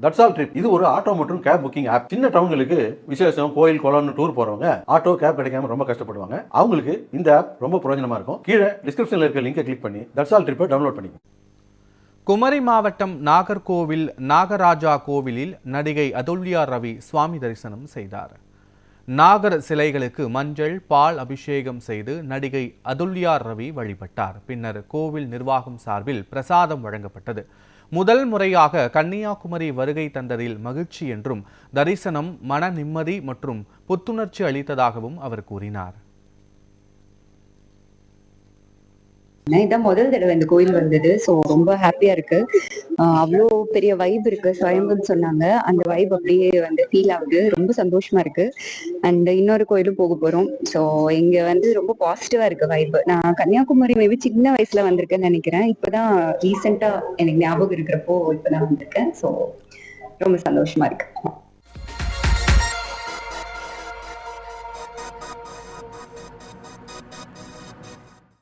That's all trip இது ஒரு auto மற்றும் கேப் புக்கிங் ஆப். சின்ன டவுன்களுக்கு விசேஷம், கோயில், குளம்னு டூர் போறவங்க ஆட்டோ கேப் கிடைக்காம ரொம்ப கஷ்டப்படுவாங்க. அவங்களுக்கு இந்த ஆப் ரொம்ப பிரயோஜனமா இருக்கும். கீழே டிஸ்கிரிப்ஷன்ல இருக்க லிங்கை கிளிக் பண்ணி தட்ஸ் ஆல் ட்ரிப்பை டவுன்லோட் பண்ணிக்கோங்க. குமரி மாவட்டம் நாகர்கோவில் நாகராஜா கோவிலில் நடிகை அதுல்யா ரவி சுவாமி தரிசனம் செய்தார். நாகர் சிலைகளுக்கு மஞ்சள், பால் அபிஷேகம் செய்து நடிகை அதுல்யா ரவி வழிபட்டார். பின்னர் கோவில் நிர்வாகம் சார்பில் பிரசாதம் வழங்கப்பட்டது. முதல் முறையாக கன்னியாகுமரி வருகை தந்ததில் மகிழ்ச்சி என்றும் தரிசனம் மன நிம்மதி மற்றும் புத்துணர்ச்சி அளித்ததாகவும் அவர் கூறினார். இதான் முதல் தடவை இந்த கோயில் வந்தது. ஸோ ரொம்ப ஹாப்பியா இருக்கு. அவ்வளோ பெரிய வைப் இருக்கு. ஸ்வயம்புன்னு சொன்னாங்க, அந்த வைப் அப்படியே ஃபீல் ஆகுது. ரொம்ப சந்தோஷமா இருக்கு. அண்ட் இன்னொரு கோயிலும் போக போறோம். ஸோ இங்க ரொம்ப பாசிட்டிவா இருக்கு வைப். நான் கன்னியாகுமரி மேபி சின்ன வயசுல வந்திருக்கேன்னு நினைக்கிறேன். இப்பதான் ரீசெண்டா எனக்கு ஞாபகம் இருக்கிறப்போ இப்பதான் வந்திருக்கேன். ஸோ ரொம்ப சந்தோஷமா இருக்கு.